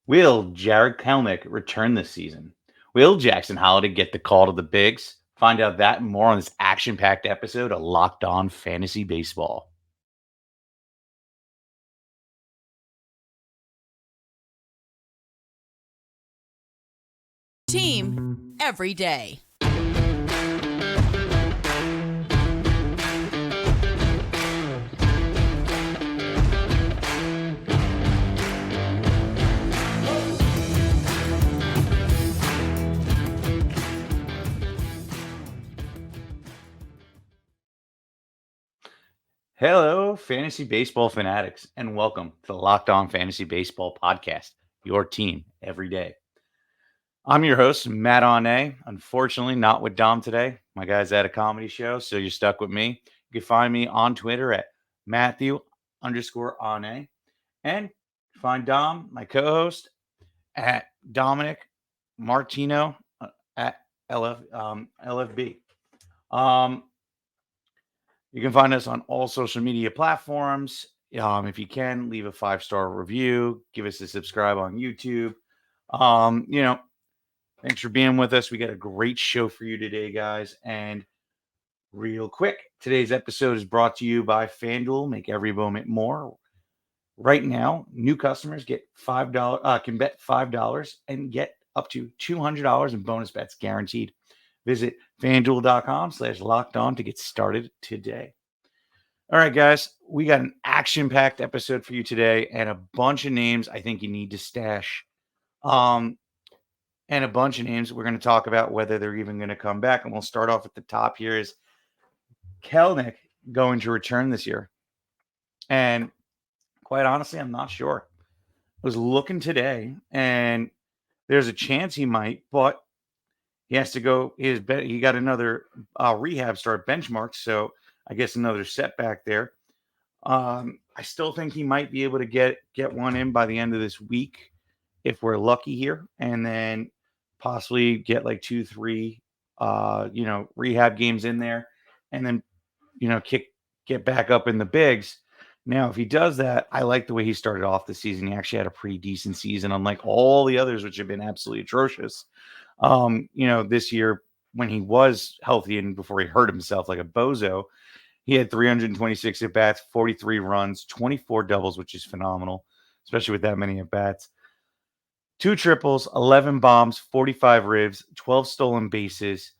Will Jarren Kelenic return this season? Will Jackson Holliday get the call to the bigs? Find out that and more on this action-packed episode of Locked On Fantasy Baseball. Team every day. Hello, fantasy baseball fanatics, and welcome to the Locked On Fantasy Baseball podcast, your team every day. I'm your host, Matt Onay. Unfortunately, not with Dom today. My guy's at a comedy show, so you're stuck with me. You can find me on Twitter at Matthew_Onay. And find Dom, my co-host, at Dominic Martino at LFB. Um, you can find us on all social media platforms. If you can, leave a 5-star review, give us a subscribe on YouTube. Thanks for being with us. We got a great show for you today, guys. And real quick, today's episode is brought to you by FanDuel. Make every moment more. Right now, new customers get $5 can bet $5 and get up to $200 in bonus bets guaranteed. Visit fanduel.com/locked on to get started today. All right, guys, we got an action-packed episode for you today and a bunch of names I think you need to stash. And a bunch of names we're going to talk about whether they're even going to come back. And we'll start off at the top here. Is Kelenic going to return this year? And quite honestly, I'm not sure. I was looking today, and there's a chance he might, but he has to go. He got another rehab start benchmark, so I guess another setback there. I still think he might be able to get one in by the end of this week if we're lucky here, and then possibly get like 2-3 rehab games in there, and then get back up in the bigs. Now, if he does that, I like the way he started off the season. He actually had a pretty decent season, unlike all the others, which have been absolutely atrocious. This year when he was healthy and before he hurt himself like a bozo, he had 326 at bats, 43 runs, 24 doubles, which is phenomenal, especially with that many at bats. 2 triples, 11 bombs, 45 ribs, 12 stolen bases,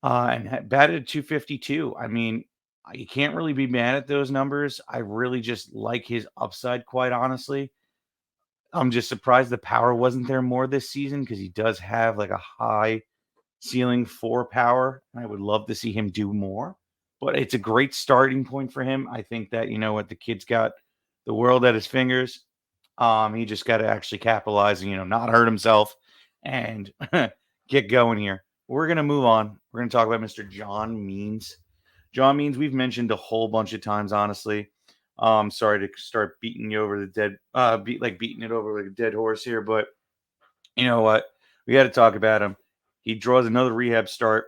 and batted 252. I mean, you can't really be mad at those numbers. I really just like his upside, quite honestly. I'm just surprised the power wasn't there more this season because he does have like a high ceiling for power. I would love to see him do more, but it's a great starting point for him. I think that, the kid's got the world at his fingers. He just got to actually capitalize and, not hurt himself and get going here. We're going to move on. We're going to talk about Mr. John Means. John Means, we've mentioned a whole bunch of times, honestly. Sorry to start beating you over the beating it over like a dead horse here, but you know what? We got to talk about him. He draws another rehab start.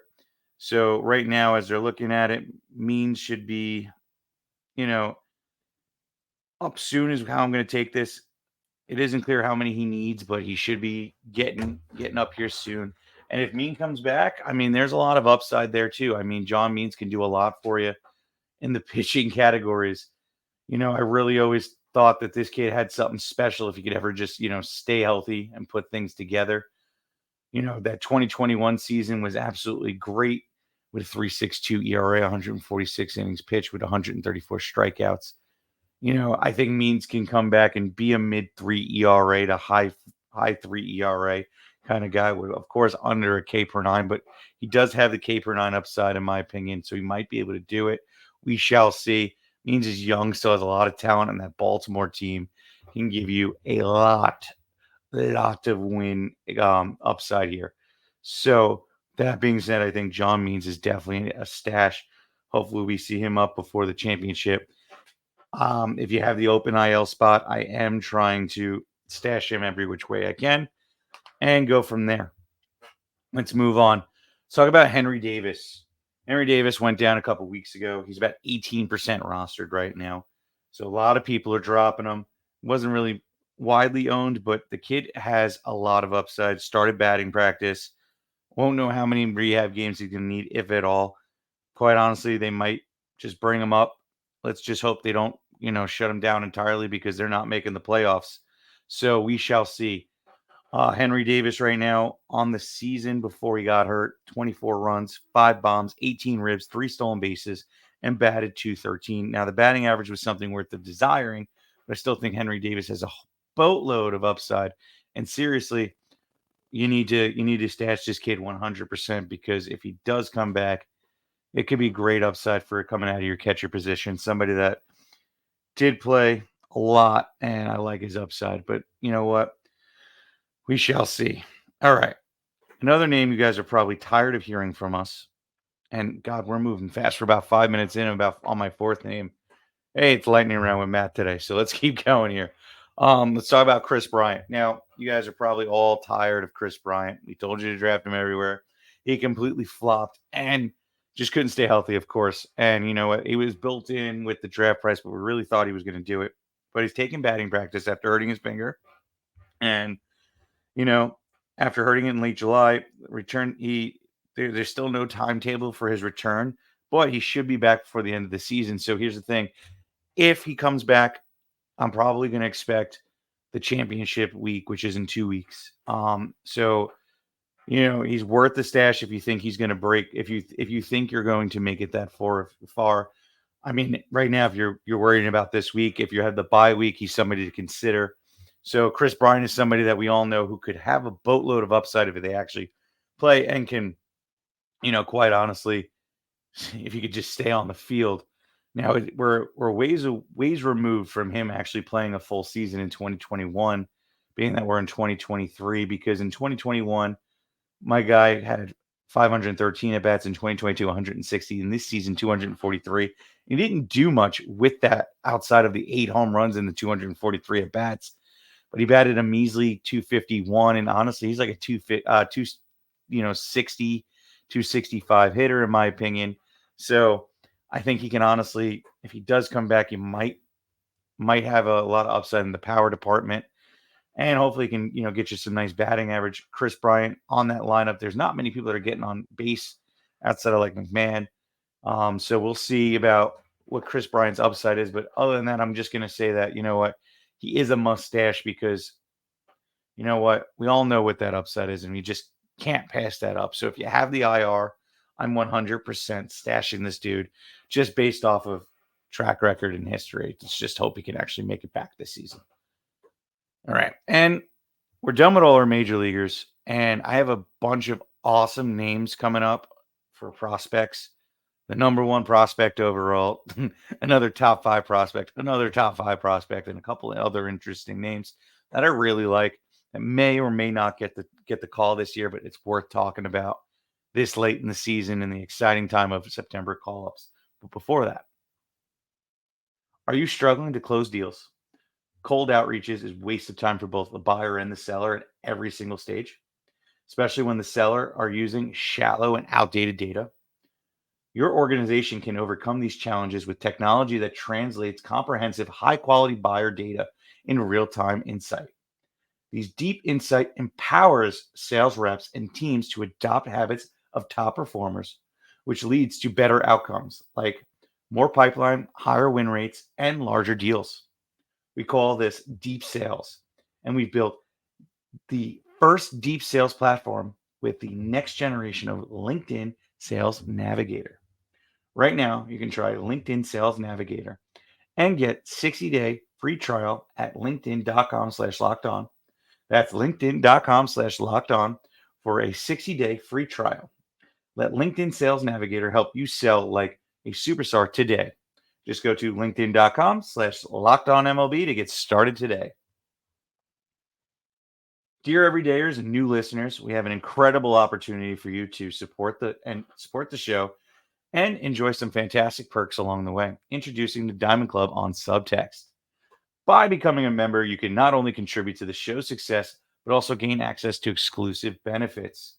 So right now, as they're looking at it, Means should be, up soon is how I'm going to take this. It isn't clear how many he needs, but he should be getting up here soon. And if Mean comes back, I mean, there's a lot of upside there too. I mean, John Means can do a lot for you in the pitching categories. I really always thought that this kid had something special if he could ever just, stay healthy and put things together. That 2021 season was absolutely great with a 3.62 ERA, 146 innings pitched with 134 strikeouts. I think Means can come back and be a mid-3 ERA to high 3 ERA kind of guy with, of course, under a K per 9, but he does have the K per 9 upside, in my opinion, so he might be able to do it. We shall see. Means is young, still has a lot of talent, and that Baltimore team can give you a lot of win upside here. So that being said, I think John Means is definitely a stash. Hopefully we see him up before the championship. If you have the open IL spot, I am trying to stash him every which way I can and go from there. Let's move on. Let's talk about Henry Davis. Henry Davis went down a couple weeks ago. He's about 18% rostered right now. So a lot of people are dropping him. Wasn't really widely owned, but the kid has a lot of upside. Started batting practice. Won't know how many rehab games he's going to need, if at all. Quite honestly, they might just bring him up. Let's just hope they don't, shut him down entirely because they're not making the playoffs. So we shall see. Henry Davis right now on the season before he got hurt, 24 runs, 5 bombs, 18 ribs, 3 stolen bases, and batted .213. Now the batting average was something worth the desiring, but I still think Henry Davis has a boatload of upside. And seriously, you need to stash this kid 100% because if he does come back, it could be great upside for coming out of your catcher position. Somebody that did play a lot, and I like his upside. But you know what? We shall see. All right. Another name you guys are probably tired of hearing from us. And God, we're moving fast. We're about 5 minutes in, about on my fourth name. Hey, it's lightning round with Matt today. So let's keep going here. Let's talk about Kris Braynt. Now, you guys are probably all tired of Kris Braynt. We told you to draft him everywhere. He completely flopped and just couldn't stay healthy, of course. And you know what? He was built in with the draft price, but we really thought he was going to do it. But he's taking batting practice after hurting his finger. And you know, after hurting it in late July, there's still no timetable for his return, but he should be back before the end of the season. So here's the thing. If he comes back, I'm probably going to expect the championship week, which is in 2 weeks. So he's worth the stash if you think he's going to break. If you think you're going to make it that far. I mean, right now, if you're worrying about this week, if you have the bye week, he's somebody to consider. So Kris Braynt is somebody that we all know who could have a boatload of upside if they actually play and can, quite honestly, if he could just stay on the field. Now we're ways removed from him actually playing a full season in 2021, being that we're in 2023. Because in 2021, my guy had 513 at bats in 2022, 160 in this season, 243. He didn't do much with that outside of the 8 home runs and the 243 at bats, but he batted a measly 251. And honestly, he's like a 260, 265 hitter, in my opinion. So I think he can honestly, if he does come back, he might have a lot of upside in the power department. And hopefully he can, get you some nice batting average. Kris Braynt on that lineup. There's not many people that are getting on base outside of like McMahon. So we'll see about what Kris Bryant's upside is. But other than that, I'm just going to say that, you know what, he is a mustache because, you know what, we all know what that upside is, and we just can't pass that up. So if you have the IR, I'm 100% stashing this dude just based off of track record and history. Let's just hope he can actually make it back this season. All right. And we're done with all our major leaguers. And I have a bunch of awesome names coming up for prospects. The number 1 prospect overall, another top 5 prospect, another top 5 prospect, and a couple of other interesting names that I really like that may or may not get the call this year, but it's worth talking about this late in the season and the exciting time of September call-ups. But before that, are you struggling to close deals? Cold outreaches is waste of time for both the buyer and the seller at every single stage, especially when the seller are using shallow and outdated data. Your organization can overcome these challenges with technology that translates comprehensive, high-quality buyer data in real-time insight. These deep insight empowers sales reps and teams to adopt habits of top performers, which leads to better outcomes like more pipeline, higher win rates, and larger deals. We call this deep sales. And we've built the first deep sales platform with the next generation of LinkedIn Sales Navigator. Right now, you can try LinkedIn Sales Navigator and get 60-day free trial at linkedin.com/lockedon. That's linkedin.com/lockedon for a 60-day free trial. Let LinkedIn Sales Navigator help you sell like a superstar today. Just go to linkedin.com/lockedonmlb to get started today. Dear everydayers and new listeners, we have an incredible opportunity for you to support the show and enjoy some fantastic perks along the way. Introducing the Diamond Club on Subtext. By becoming a member, you can not only contribute to the show's success, but also gain access to exclusive benefits.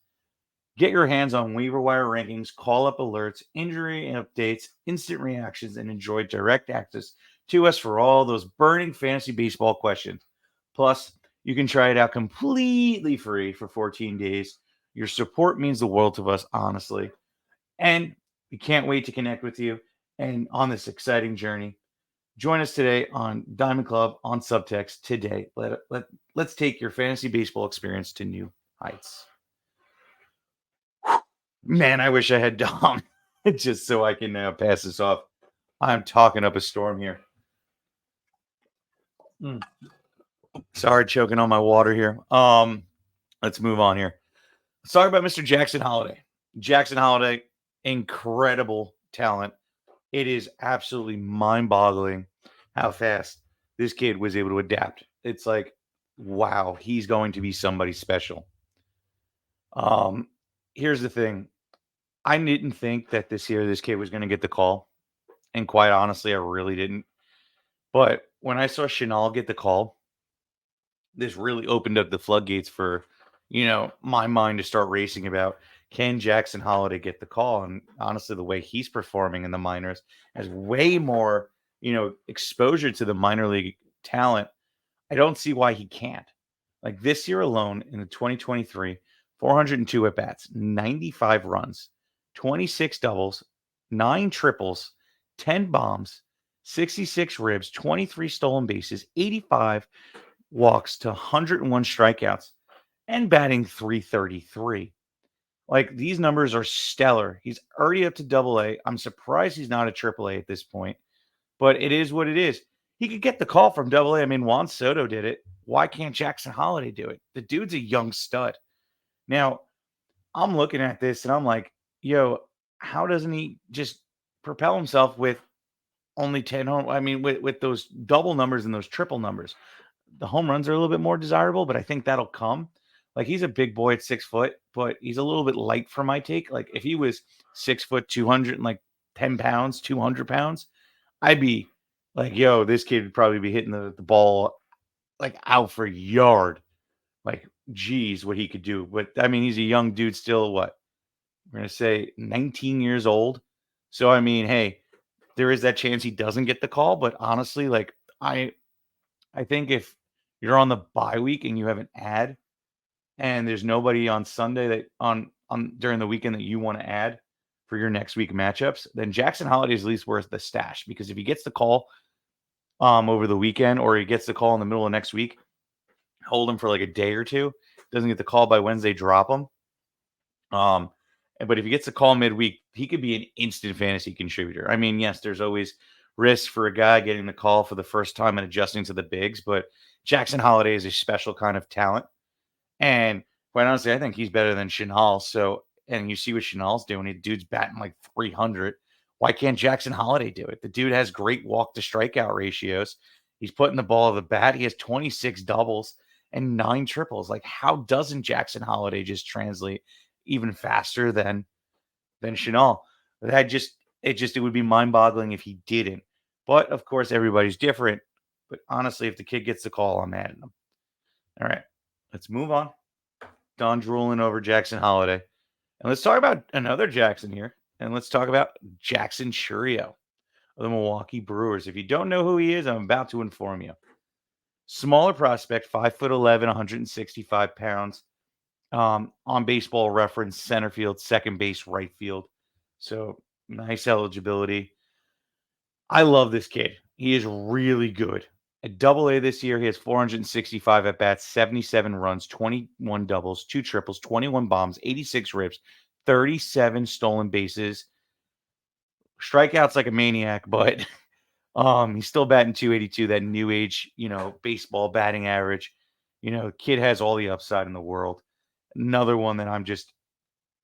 Get your hands on waiver wire rankings, call-up alerts, injury updates, instant reactions, and enjoy direct access to us for all those burning fantasy baseball questions. Plus, you can try it out completely free for 14 days. Your support means the world to us, honestly. And we can't wait to connect with you and on this exciting journey. Join us today on Diamond Club on Subtext today. Let's take your fantasy baseball experience to new heights. Man, I wish I had Dom just so I can pass this off. I'm talking up a storm here. Sorry, choking on my water here. Let's move on here. Let's talk about Mr. Jackson Holliday. Jackson Holliday, incredible talent. It is absolutely mind-boggling how fast this kid was able to adapt. It's like, wow, he's going to be somebody special. Here's the thing. I didn't think that this year this kid was going to get the call. And quite honestly, I really didn't. But when I saw Chanel get the call, this really opened up the floodgates for, my mind to start racing about, can Jackson Holliday get the call? And honestly, the way he's performing in the minors has way more, exposure to the minor league talent. I don't see why he can't. Like this year alone in the 2023, 402 at bats, 95 runs, 26 doubles, 9 triples, 10 bombs, 66 ribs, 23 stolen bases, 85 walks to 101 strikeouts, and batting 333. Like these numbers are stellar. He's already up to double A. I'm surprised he's not a triple A at this point, but it is what it is. He could get the call from double A. I mean, Juan Soto did it. Why can't Jackson Holliday do it? The dude's a young stud. Now, I'm looking at this and I'm like, yo, how doesn't he just propel himself with only 10 home? I mean, with those double numbers and those triple numbers. The home runs are a little bit more desirable, but I think that'll come. Like he's a big boy at 6 foot, but he's a little bit light for my take. Like if he was 6 foot, 200 and like 10 pounds, 200 pounds, I'd be like, yo, this kid would probably be hitting the ball like out for a yard. Like, geez, what he could do. But I mean, he's a young dude still, what? We're going to say 19 years old. So, I mean, hey, there is that chance he doesn't get the call. But honestly, like, I think if you're on the bye week and you have an ad and there's nobody on Sunday that on during the weekend that you want to add for your next week matchups, then Jackson Holliday is at least worth the stash because if he gets the call over the weekend or he gets the call in the middle of next week, hold him for like a day or two. Doesn't get the call by Wednesday, drop him. But if he gets a call midweek, he could be an instant fantasy contributor. I mean, yes, there's always risk for a guy getting the call for the first time and adjusting to the bigs, but Jackson Holliday is a special kind of talent. And quite honestly, I think he's better than Chanel. So, and you see what Chanel's doing. The dude's batting like 300. Why can't Jackson Holliday do it? The dude has great walk to strikeout ratios. He's putting the ball to the bat. He has 26 doubles and 9 triples. Like, how doesn't Jackson Holliday just translate even faster than Chanel? It would be mind-boggling if he didn't. But of course, everybody's different. But honestly, if the kid gets the call, I'm adding him. All right, let's move on. Don drooling over Jackson Holliday. And let's talk about another Jackson here. And let's talk about Jackson Chourio of the Milwaukee Brewers. If you don't know who he is, I'm about to inform you. Smaller prospect, 5'11", 165 pounds. On Baseball Reference, center field, second base, right field. So nice eligibility. I love this kid. He is really good. At double A this year, he has 465 at bats, 77 runs, 21 doubles, 2 triples, 21 bombs, 86 ribs, 37 stolen bases. Strikeouts like a maniac, but he's still batting 282, that new age, baseball batting average. Kid has all the upside in the world. Another one that I'm just,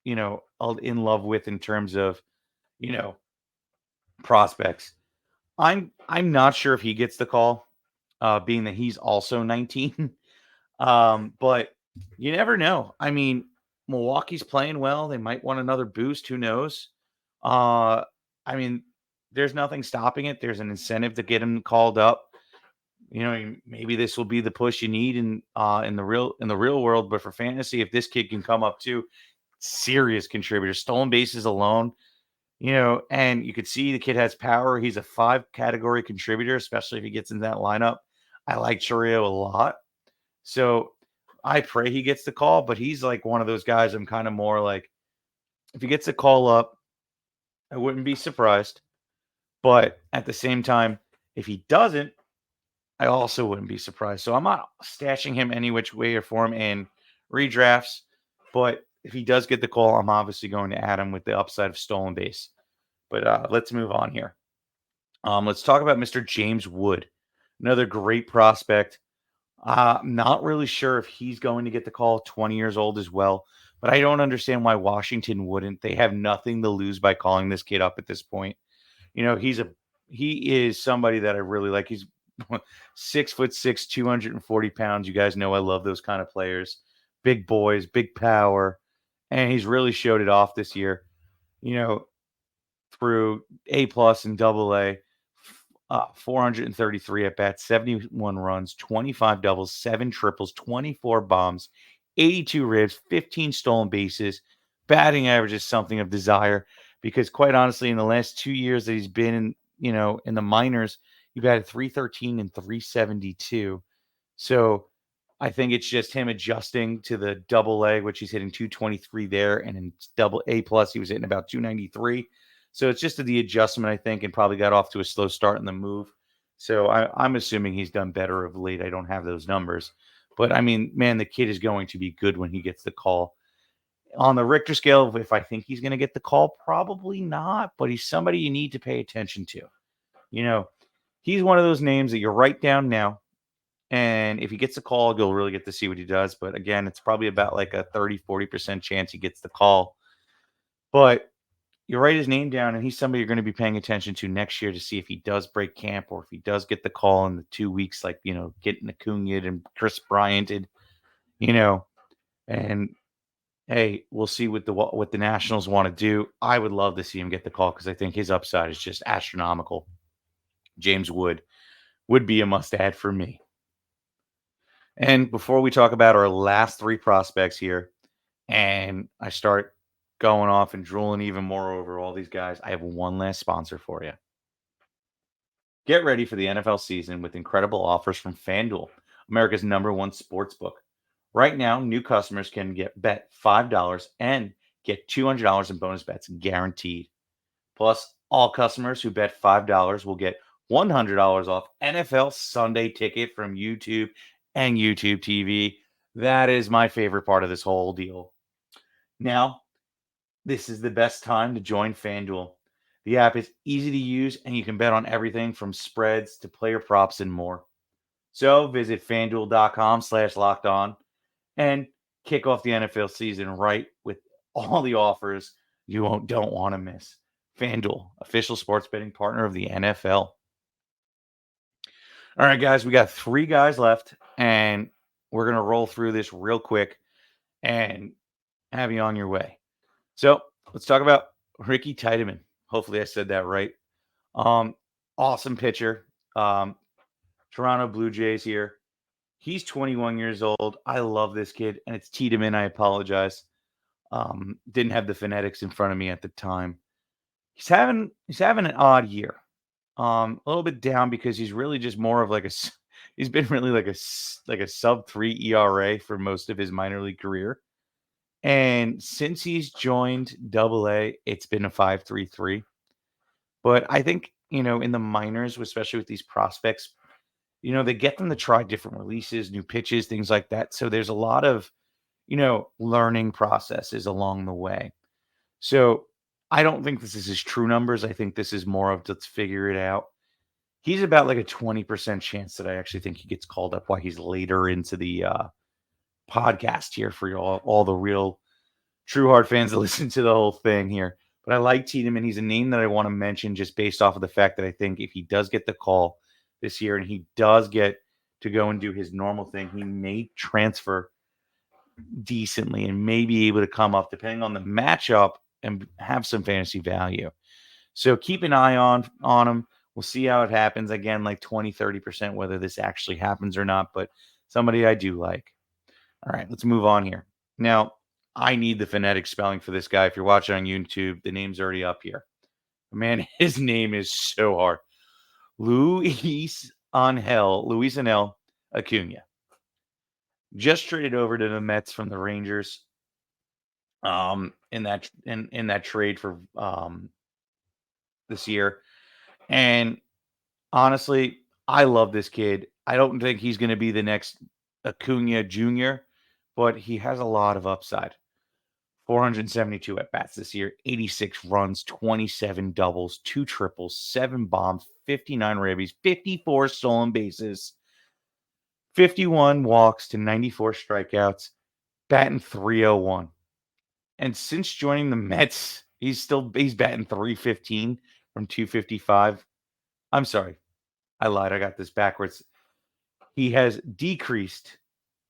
in love with in terms of, prospects. I'm not sure if he gets the call, being that he's also 19. But you never know. I mean, Milwaukee's playing well. They might want another boost. Who knows? I mean, there's nothing stopping it. There's an incentive to get him called up. Maybe this will be the push you need in the real world. But for fantasy, if this kid can come up too, serious contributor, stolen bases alone, and you could see the kid has power. He's a 5 category contributor, especially if he gets in that lineup. I like Chourio a lot. So I pray he gets the call, but he's like one of those guys I'm kind of more like, if he gets a call up, I wouldn't be surprised. But at the same time, if he doesn't, I also wouldn't be surprised. So I'm not stashing him any which way or form in redrafts. But if he does get the call, I'm obviously going to add him with the upside of stolen base. But let's move on here. Let's talk about Mr. James Wood, another great prospect. I'm not really sure if he's going to get the call, 20 years old as well. But I don't understand why Washington wouldn't. They have nothing to lose by calling this kid up at this point. He is somebody that I really like. He's 6'6", 240 pounds. You guys know I love those kind of players. Big boys, big power. And he's really showed it off this year. You know, through A plus and double A, 433 at bats, 71 runs, 25 doubles, 7 triples, 24 bombs, 82 ribs, 15 stolen bases. Batting average is something of desire because, quite honestly, in the last 2 years that he's been in the minors, he batted 313 and 372. So I think it's just him adjusting to the double A, which he's hitting 223 there, and in double A plus, he was hitting about 293. So it's just the adjustment, I think, and probably got off to a slow start in the move. So I'm assuming he's done better of late. I don't have those numbers. But I mean, man, the kid is going to be good when he gets the call. On the Richter scale, if I think he's going to get the call, probably not, but he's somebody you need to pay attention to. You know, he's one of those names that you write down now. And if he gets a call, you'll really get to see what he does. But again, it's probably about like a 30-40% chance he gets the call. But you write his name down, and he's somebody you're going to be paying attention to next year to see if he does break camp or if he does get the call in the 2 weeks, like, getting Acuña and Kris Braynt, you know, and hey, we'll see what the Nationals want to do. I would love to see him get the call because I think his upside is just astronomical. James Wood would be a must add for me. And before we talk about our last 3 prospects here, and I start going off and drooling even more over all these guys, I have one last sponsor for you. Get ready for the NFL season with incredible offers from FanDuel, America's #1 sportsbook. Right now, new customers can bet $5 and get $200 in bonus bets guaranteed. Plus, all customers who bet $5 will get $100 off NFL Sunday Ticket from YouTube and YouTube TV. That is my favorite part of this whole deal. Now, this is the best time to join FanDuel. The app is easy to use and you can bet on everything from spreads to player props and more. So visit fanduel.com/locked on and kick off the NFL season right with all the offers you don't want to miss. FanDuel, official sports betting partner of the NFL. All right, guys, we got 3 guys left, and we're going to roll through this real quick and have you on your way. So let's talk about Ricky Tiedemann. Hopefully I said that right. Awesome pitcher. Toronto Blue Jays here. He's 21 years old. I love this kid, and it's Tiedemann. I apologize. Didn't have the phonetics in front of me at the time. He's having an odd year. A little bit down because he's really just more of he's been really like a sub-3 ERA for most of his minor league career. And since he's joined Double A, it's been a 5.33. But I think, in the minors, especially with these prospects, they get them to try different releases, new pitches, things like that. So there's a lot of, learning processes along the way. So I don't think this is his true numbers. I think this is more of let's figure it out. He's about like a 20% chance that I actually think he gets called up while he's later into the podcast here for all the real true hard fans that listen to the whole thing here. But I like Tiedemann. He's a name that I want to mention just based off of the fact that I think if he does get the call this year and he does get to go and do his normal thing, he may transfer decently and may be able to come up depending on the matchup and have some fantasy value. So keep an eye on him. We'll see how it happens. Again, like 20-30%, whether this actually happens or not, but somebody I do like. All right, let's move on here. Now, I need the phonetic spelling for this guy. If you're watching on YouTube, the name's already up here. Man, his name is so hard. Luisangel Acuña. just traded over to the Mets from the Rangers. In that trade for this year, and honestly, I love this kid. I don't think he's going to be the next Acuña Jr., but he has a lot of upside. 472 at bats this year, 86 runs, 27 doubles, 2 triples, 7 bombs, 59 ribbies, 54 stolen bases, 51 walks to 94 strikeouts, batting 301. And since joining the Mets, he's batting 315 from 255. I'm sorry. I lied. I got this backwards. He has decreased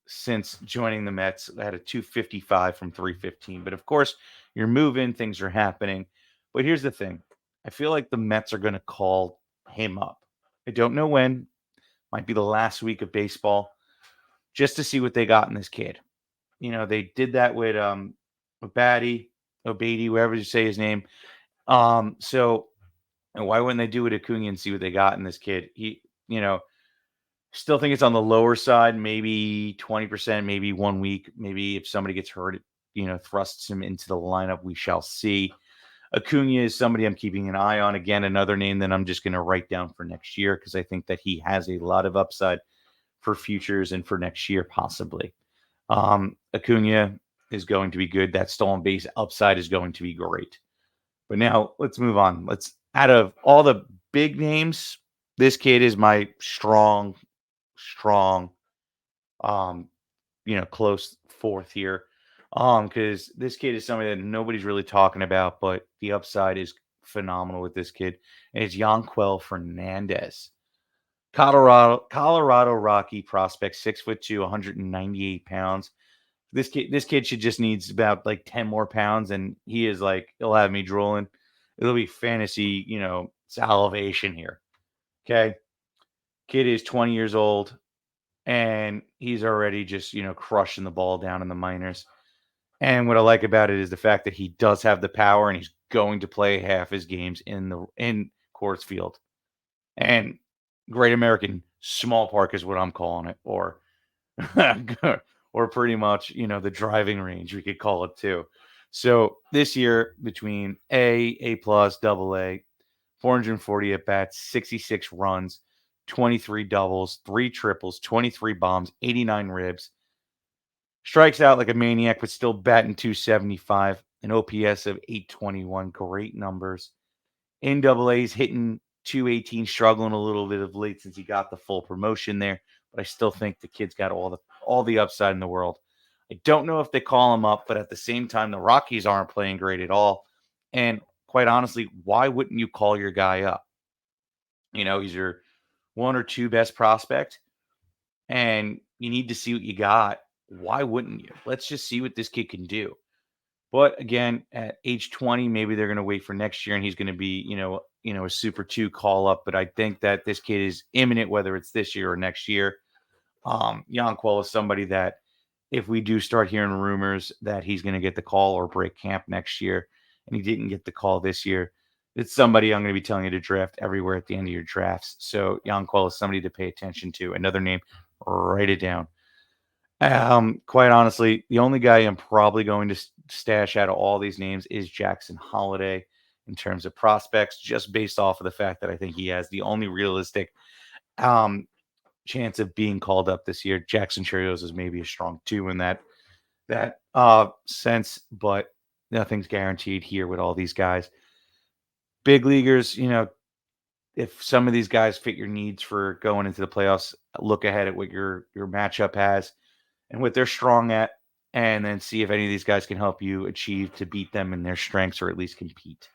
since joining the Mets at a 255 from 315. But of course, you're moving, things are happening. But here's the thing. I feel like the Mets are going to call him up. I don't know when. Might be the last week of baseball, just to see what they got in this kid. You know, they did that with Obady, wherever you say his name. So and why wouldn't they do it Acuña and see what they got in this kid? He, still think it's on the lower side, maybe 20%, maybe 1 week. Maybe if somebody gets hurt, it thrusts him into the lineup. We shall see. Acuña is somebody I'm keeping an eye on. Again, another name that I'm just going to write down for next year because I think that he has a lot of upside for futures and for next year, possibly. Acuña is going to be good. That stolen base upside is going to be great. But now let's move on. Out of all the big names, this kid is my strong, close fourth here. Because this kid is somebody that nobody's really talking about, but the upside is phenomenal with this kid. And it's Yanquel Fernandez. Colorado Rocky prospect, 6'2", 198 pounds. This kid should just needs about like 10 more pounds, and he'll have me drooling. It'll be fantasy, salivation here. Okay. Kid is 20 years old, and he's already just, crushing the ball down in the minors. And what I like about it is the fact that he does have the power, and he's going to play half his games in Coors Field. And Great American Small Park is what I'm calling it, or or pretty much, the driving range, we could call it too. So this year, between A plus, double A, 440 at bats, 66 runs, 23 doubles, 3 triples, 23 bombs, 89 ribs, strikes out like a maniac, but still batting 275, an OPS of 821. Great numbers. In double A's hitting 218, struggling a little bit of late since he got the full promotion there, but I still think the kid's got all the upside in the world. I don't know if they call him up, but at the same time, the Rockies aren't playing great at all. And quite honestly, why wouldn't you call your guy up? He's your 1 or 2 best prospect, and you need to see what you got. Why wouldn't you? Let's just see what this kid can do. But again, at age 20, maybe they're going to wait for next year, and he's going to be, a Super 2 call up. But I think that this kid is imminent, whether it's this year or next year. Yanquel is somebody that, if we do start hearing rumors that he's going to get the call or break camp next year, and he didn't get the call this year, it's somebody I'm going to be telling you to draft everywhere at the end of your drafts. So Yanquel is somebody to pay attention to. Another name, write it down. Quite honestly, the only guy I'm probably going to stash out of all these names is Jackson Holliday in terms of prospects, just based off of the fact that I think he has the only realistic chance of being called up this year. Jackson Chourio is maybe a strong 2 in that sense, but nothing's guaranteed here with all these guys. Big leaguers, if some of these guys fit your needs for going into the playoffs, look ahead at what your matchup has and what they're strong at, and then see if any of these guys can help you achieve to beat them in their strengths or at least compete.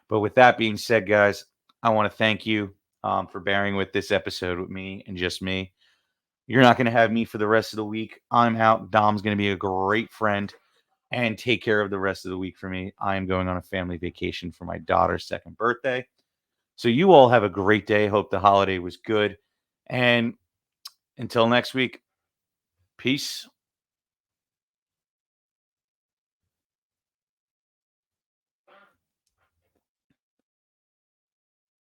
But with that being said, guys, I want to thank you for bearing with this episode with me and just me. You're not going to have me for the rest of the week. I'm out. Dom's going to be a great friend and take care of the rest of the week for me. I am going on a family vacation for my daughter's 2nd birthday. So you all have a great day. Hope the holiday was good. And until next week, peace.